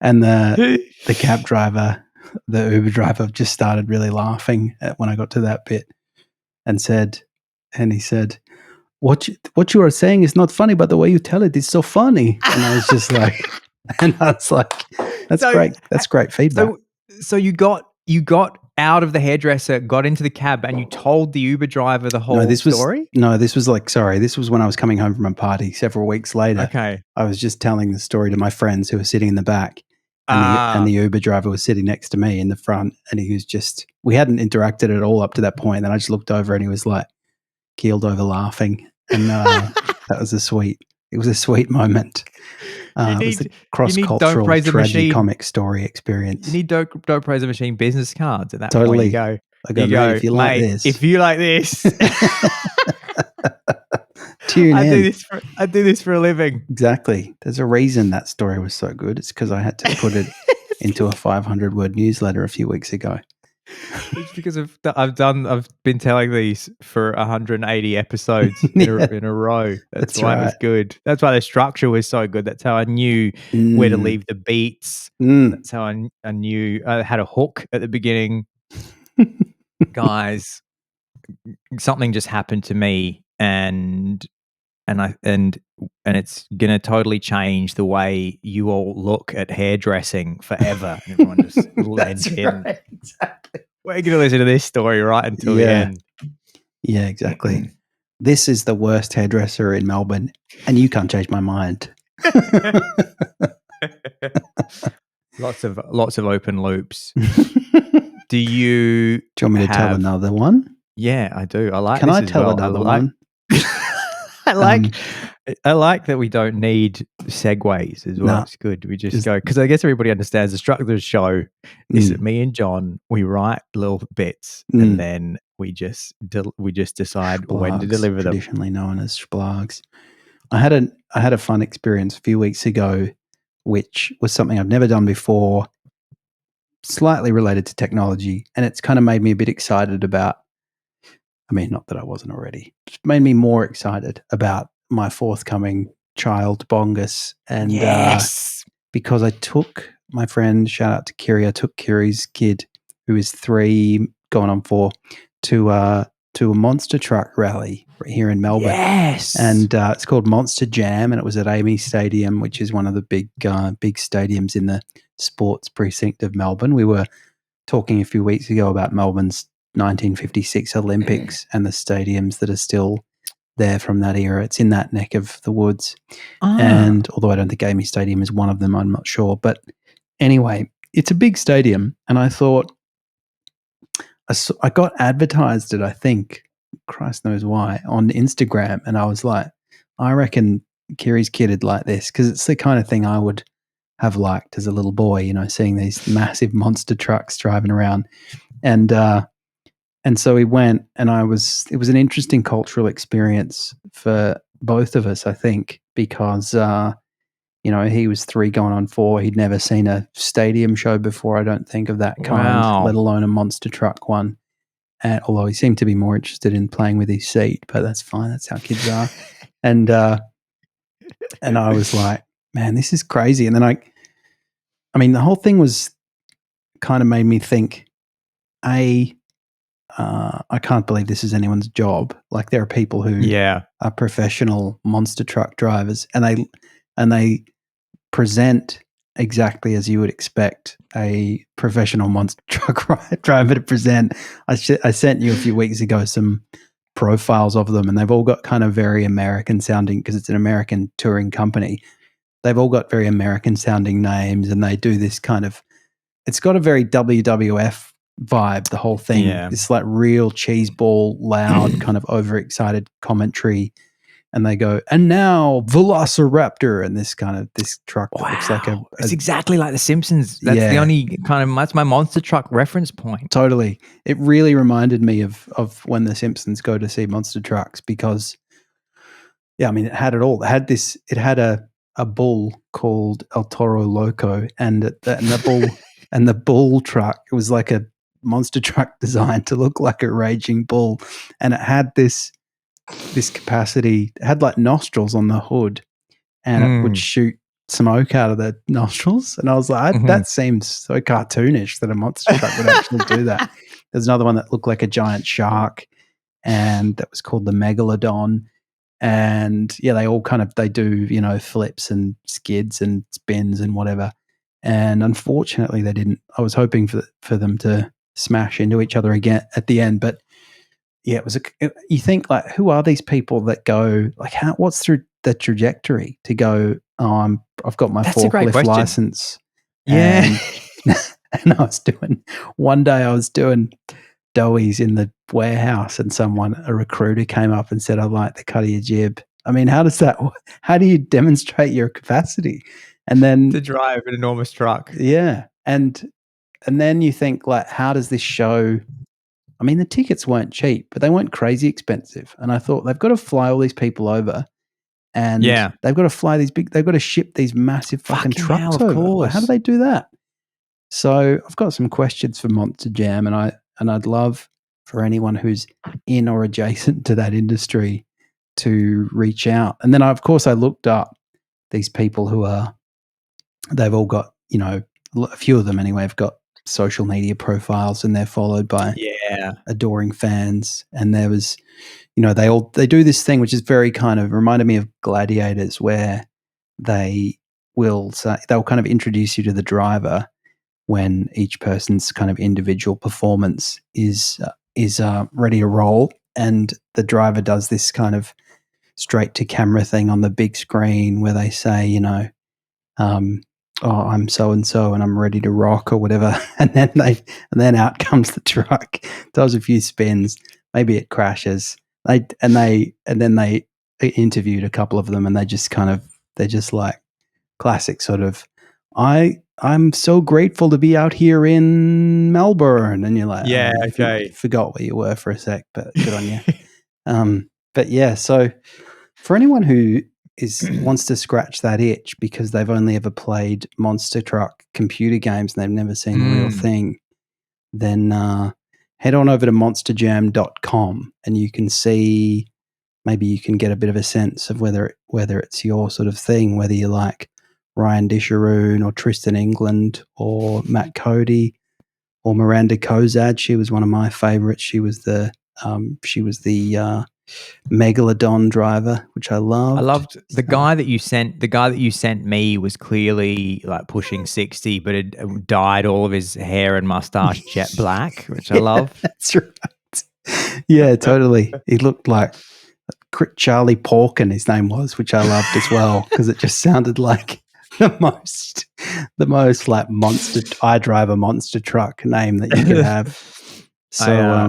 And the cab driver, the Uber driver, just started really laughing when I got to that bit, and he said, what you are saying is not funny, but the way you tell it is so funny. And I was just like, that's great. That's great feedback. So you got out of the hairdresser, got into the cab, and you told the Uber driver the whole story? This was when I was coming home from a party several weeks later. Okay. I was just telling the story to my friends who were sitting in the back, and the Uber driver was sitting next to me in the front, and he was we hadn't interacted at all up to that point. Then I just looked over, and he was like keeled over laughing, and it was a sweet moment. It was the cross-cultural tragicomic story experience. You need Don't Praise the Machine business cards at that totally. point. You go, if you like this. If you like this. Tune in. I do this for a living. Exactly. There's a reason that story was so good. It's because I had to put it into a 500-word newsletter a few weeks ago. It's because I've been telling these for 180 episodes in a row. That's why it was good. That's why the structure was so good. That's how I knew where to leave the beats. That's how I knew I had a hook at the beginning. Guys, something just happened to me, and it's gonna totally change the way you all look at hairdressing forever. And everyone just lends in. Right, exactly. We're gonna listen to this story right until the end. Yeah, exactly. This is the worst hairdresser in Melbourne, and you can't change my mind. Lots of open loops. Do you want me to tell another one? Yeah, I do. I like. Can this I as tell well. another one? I like that we don't need segues as well. It's good. We just go, because I guess everybody understands the structure of the show is that me and John, we write little bits and then we just decide when to deliver them. Traditionally known as splogs. I had a fun experience a few weeks ago, which was something I've never done before, slightly related to technology, and it's kind of made me a bit excited about. I mean, not that I wasn't already. It made me more excited about my forthcoming child, Bongus. And because I took my friend, shout out to Kiri, I took Kiri's kid, who is 3, going on 4, to to a monster truck rally here in Melbourne. Yes. And it's called Monster Jam, and it was at Amy Stadium, which is one of the big stadiums in the sports precinct of Melbourne. We were talking a few weeks ago about Melbourne's 1956 Olympics and the stadiums that are still there from that era. It's in that neck of the woods. And although I don't think Amy Stadium is one of them, I'm not sure. But anyway, it's a big stadium, and I thought I got advertised it, I think, Christ knows why, on Instagram, and I was like, I reckon Kiri's kidded like this, because it's the kind of thing I would have liked as a little boy, you know, seeing these massive monster trucks driving around. And so we went, and it was an interesting cultural experience for both of us, I think, because you know, he was 3 going on 4. He'd never seen a stadium show before, I don't think, of that kind, let alone a monster truck one. And although he seemed to be more interested in playing with his seat, but that's fine. That's how kids are. And I was like, man, this is crazy. And then I mean, the whole thing was kind of made me think, I can't believe this is anyone's job. Like, there are people who are professional monster truck drivers, and they present exactly as you would expect a professional monster truck driver to present. I sent you a few weeks ago some profiles of them, and they've all got kind of very American sounding, because it's an American touring company. They've all got very American sounding names, and they do this kind of, it's got a very WWF vibe, the whole thing. It's like real cheeseball, loud, kind of overexcited commentary. And they go, and now Velociraptor, and this truck that looks like it's exactly like The Simpsons. That's the only that's my monster truck reference point. Totally. It really reminded me of when The Simpsons go to see monster trucks, because, I mean, it had it all. It had a bull called El Toro Loco, and the bull truck, it was like a monster truck designed to look like a raging bull, and it had this capacity. It had like nostrils on the hood, and it would shoot smoke out of the nostrils. And I was like, that seems so cartoonish that a monster truck would actually do that. There's another one that looked like a giant shark, and that was called the Megalodon. And they all they do, you know, flips and skids and spins and whatever. And unfortunately they didn't. I was hoping for them to smash into each other again at the end, but it was you think, like, who are these people that go, like, what's through the trajectory to go, oh, I've got my forklift license. And I was doing doughies in the warehouse, and a recruiter came up and said, I like the cut of your jib. I mean, how do you demonstrate your capacity? And then to drive an enormous truck. Yeah. And then you think, like, how does this show? I mean, the tickets weren't cheap, but they weren't crazy expensive. And I thought, they've got to fly all these people over, and they've got to ship these massive fucking trucks over. Course. How do they do that? So I've got some questions for Monster Jam, and I'd love for anyone who's in or adjacent to that industry to reach out. And then I looked up these people they've all got, you know, a few of them anyway, have got social media profiles, and they're followed by adoring fans. And there was, you know, they do this thing which is very kind of reminded me of Gladiators, where they'll kind of introduce you to the driver when each person's kind of individual performance is ready to roll, and the driver does this kind of straight to camera thing on the big screen where they say, you know, I'm so and so, and I'm ready to rock or whatever, and then out comes the truck, does a few spins, maybe it crashes. They interviewed a couple of them, and they're just like classic sort of, I'm so grateful to be out here in Melbourne, and you're like, you forgot where you were for a sec, but good on you. But yeah, so for anyone who wants to scratch that itch because they've only ever played monster truck computer games and they've never seen the real thing, then head on over to monsterjam.com, and you can see, maybe you can get a bit of a sense of whether it's your sort of thing, whether you like Ryan Disharoon or Tristan England or Matt Cody or Miranda Kozad. She was one of my favorites. She was the She was the Megalodon driver, which I loved. I loved the guy that you sent. The guy that you sent me was clearly like pushing 60, but had dyed all of his hair and mustache jet black, which I love. That's right. Yeah, totally. He looked like Charlie Porkin, his name was, which I loved as well because it just sounded like the most like monster. I drive a monster truck name that you could have. So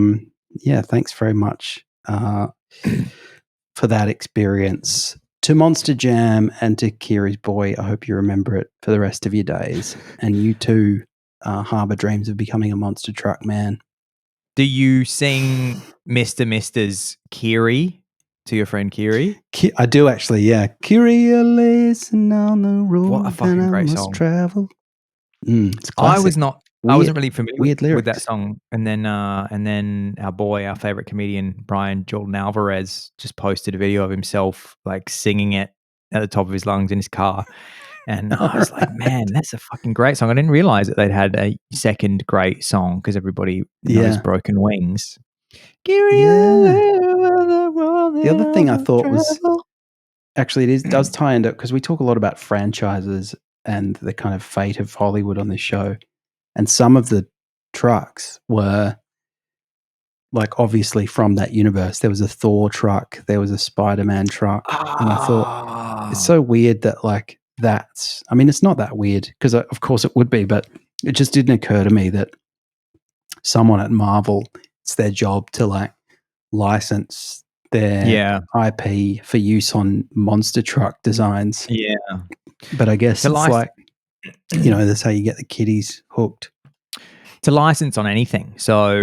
yeah, thanks very much for that experience. To Monster Jam and to Kiri's Boy, I hope you remember it for the rest of your days. And you too harbour dreams of becoming a monster truck man. Do you sing Mr. Mister's Kiri to your friend Kiri? I do actually, yeah. Kiri, listen on the road. What a fucking great song. Travel. It's classic. I wasn't really familiar with that song, and then our boy, our favorite comedian Brian Jordan Alvarez, just posted a video of himself like singing it at the top of his lungs in his car, and I was like, man, that's a fucking great song. I didn't realize that they'd had a second great song because everybody knows Broken Wings. The other thing I thought was actually does tie into, because we talk a lot about franchises and the kind of fate of Hollywood on this show. And some of the trucks were like obviously from that universe. There was a Thor truck, there was a Spider-Man truck. And I thought it's so weird that like I mean, it's not that weird because of course it would be, but it just didn't occur to me that someone at Marvel, it's their job to like license their IP for use on monster truck designs. Yeah. But I guess it's like, that's how you get the kiddies hooked. To license on anything. So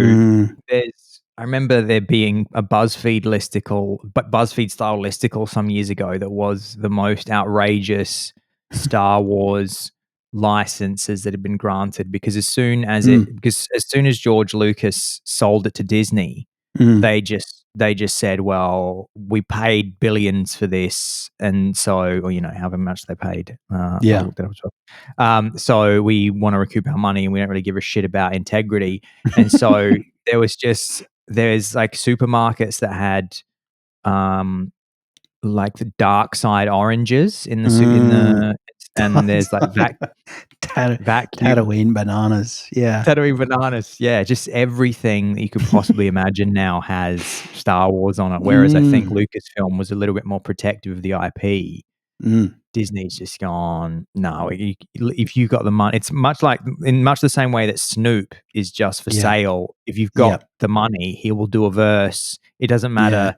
I remember there being a BuzzFeed style listicle some years ago that was the most outrageous Star Wars licenses that had been granted, because as soon as George Lucas sold it to Disney, they just said, well, we paid billions for this, and so, or however much they paid. So we want to recoup our money, and we don't really give a shit about integrity. And so there's like supermarkets that had like the dark side oranges in the and there's like Tatooine bananas. Yeah. Tatooine bananas. Yeah. Just everything that you could possibly imagine now has Star Wars on it. Whereas I think Lucasfilm was a little bit more protective of the IP. Disney's just gone, no, if you've got the money, it's much the same way that Snoop is just for sale. If you've got the money, he will do a verse. It doesn't matter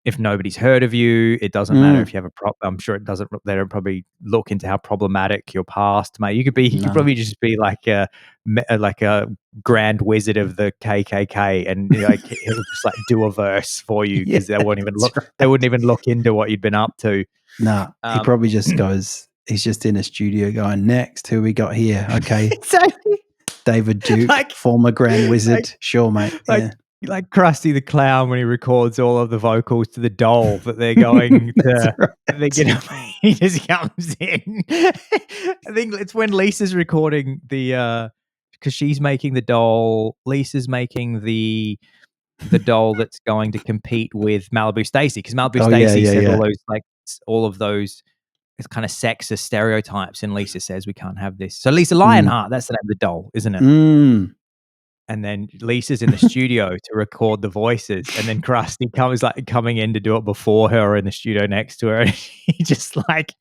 if nobody's heard of you. It doesn't matter if you have a problem. I'm sure it doesn't. They don't probably look into how problematic your past, mate. You could probably just be like a grand wizard of the KKK, and like he'll just like do a verse for you because they won't even look. Right. They wouldn't even look into what you'd been up to. No, he probably just goes. He's just in a studio going, next. Who we got here? Okay, exactly. David Duke, former grand wizard. Sure, mate. Like Krusty the Clown when he records all of the vocals to the doll that they're going to. Right. He just comes in. I think it's when Lisa's recording the because she's making the doll. Lisa's making the doll that's going to compete with Malibu Stacy, because Malibu Stacy said all of those it's kind of sexist stereotypes, and Lisa says we can't have this. So Lisa Lionheart, that's the name of the doll, isn't it? And then Lisa's in the studio to record the voices, and then Krusty coming in to do it before her in the studio next to her, and he just like,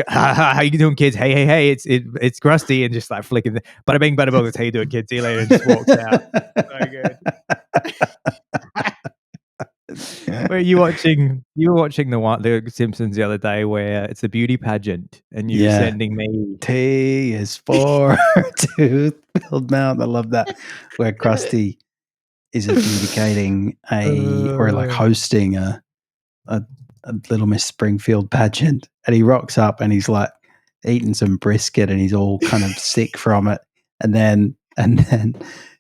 how you doing, kids? Hey, it's Krusty, and just like flicking the bada bing bada boom, that's how you do it, kids. See you later, and just walks out. So good. You were watching the Simpsons the other day where it's a beauty pageant, and you're sending me T is for tooth filled mouth. I love that, where Krusty is adjudicating hosting a Little Miss Springfield pageant, and he rocks up and he's like eating some brisket and he's all kind of sick from it, and then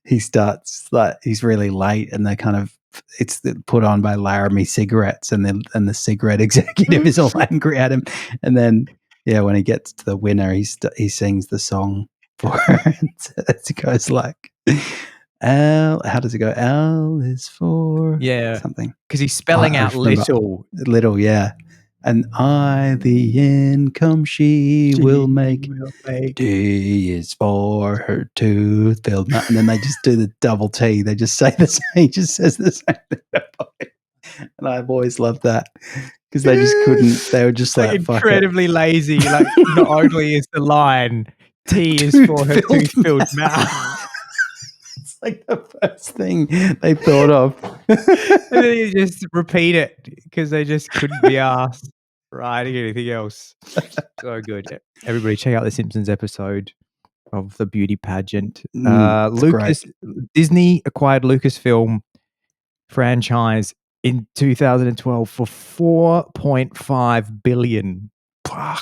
he starts like he's really late, and they kind of it's put on by Laramie Cigarettes, and the cigarette executive is all angry at him, and then when he gets to the winner, he sings the song for her. It goes like, L. How does it go? L is for something. because he's spelling out little. Little, yeah. And I, the income she will make. D is for her tooth. Feldman. And then they just do the double T. They just say the same. He just says the same thing. And I've always loved that because they just couldn't. They were just like incredibly lazy. Like, not only is the line T is for her tooth-filled mouth. It's like the first thing they thought of. And then you just repeat it because they just couldn't be asked writing anything else. So good. Everybody check out the Simpsons episode of the beauty pageant. Disney acquired Lucasfilm franchise in 2012 for $4.5 billion. Wow.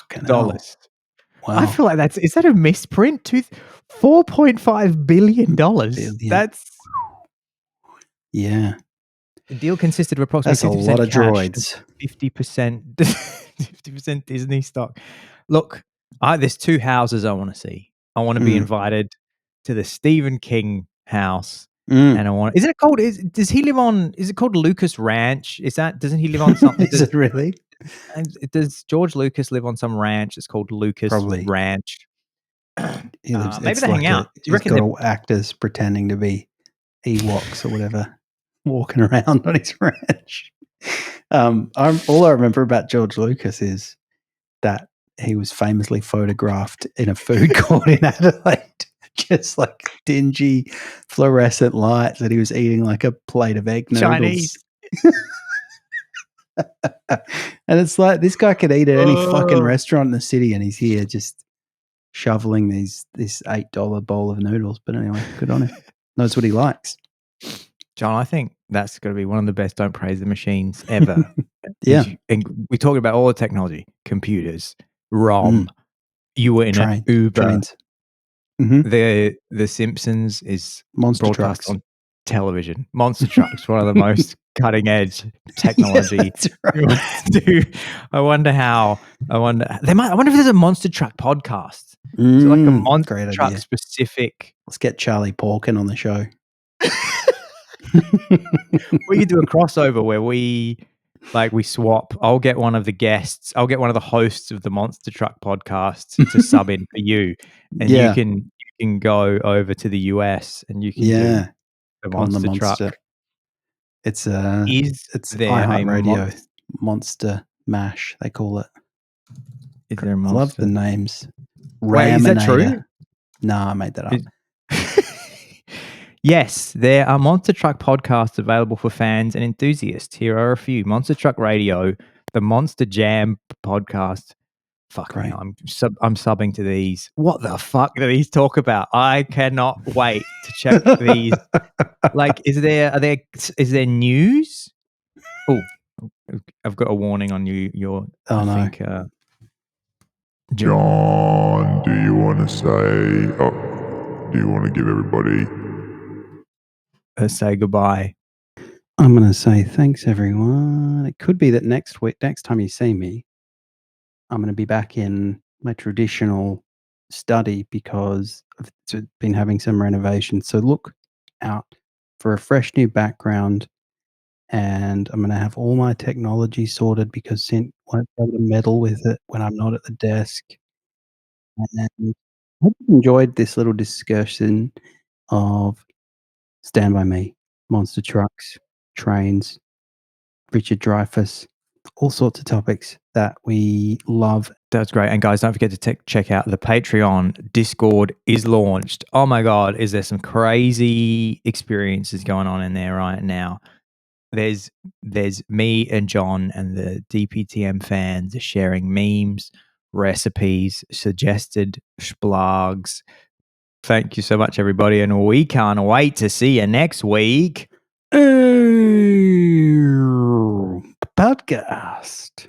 I feel like is that a misprint? $4.5 billion. That's The deal consisted of approximately 50% a lot of droids. 50% Disney stock. Look, there's two houses I want to see. I want to be invited to the Stephen King house. And I want. Is it called? Does he live on? Is it called Lucas Ranch? Doesn't he live on something? Is it really? And does George Lucas live on some ranch? It's called Lucas Ranch. Maybe they hang out. Do you reckon got actors pretending to be Ewoks or whatever, walking around on his ranch? All I remember about George Lucas is that he was famously photographed in a food court in Adelaide. Just like dingy fluorescent lights that he was eating like a plate of egg noodles. Chinese. And it's like this guy could eat at any fucking restaurant in the city and he's here just shoveling this $8 bowl of noodles. But anyway, good on him. Knows what he likes. John, I think that's going to be one of the best Don't Praise the Machines ever. Yeah. And we talked about all the technology, computers, ROM. You were in an Uber. Trains. The Simpsons is Monster broadcast trucks on television. Monster trucks, one of the most cutting edge technology. I wonder if there's a monster truck podcast. Is it like a monster truck specific? Let's get Charlie Porkin on the show. We could do a crossover where we swap. I'll get one of the guests. I'll get one of the hosts of the Monster Truck podcast to sub in for you, and you can go over to the US and you can do the Monster Truck. It's iHeartRadio Monster Mash. They call it. Is there a monster? I love the names. Wait, is that true? No, I made that up. Yes, there are Monster Truck podcasts available for fans and enthusiasts. Here are a few: Monster Truck Radio, the Monster Jam podcast. Fuck me, I'm subbing to these. What the fuck do these talk about? I cannot wait to check these. Like, is there news? Oh, I've got a warning on you. John, do you want to say? Do you want to give everybody? Say goodbye. I'm going to say thanks, everyone. It could be that next time you see me, I'm going to be back in my traditional study because I've been having some renovations. So look out for a fresh new background, and I'm going to have all my technology sorted because Sint won't be able to meddle with it when I'm not at the desk. And I hope you enjoyed this little discussion of Stand By Me, monster trucks, trains, Richard Dreyfuss, all sorts of topics that we love. That's great. And guys, don't forget to check out the Patreon. Discord is launched. Oh my God, is there some crazy experiences going on in there right now? There's me and John and the DPTM fans sharing memes, recipes, suggested splogs. Thank you so much, everybody, and we can't wait to see you next week. Podcast.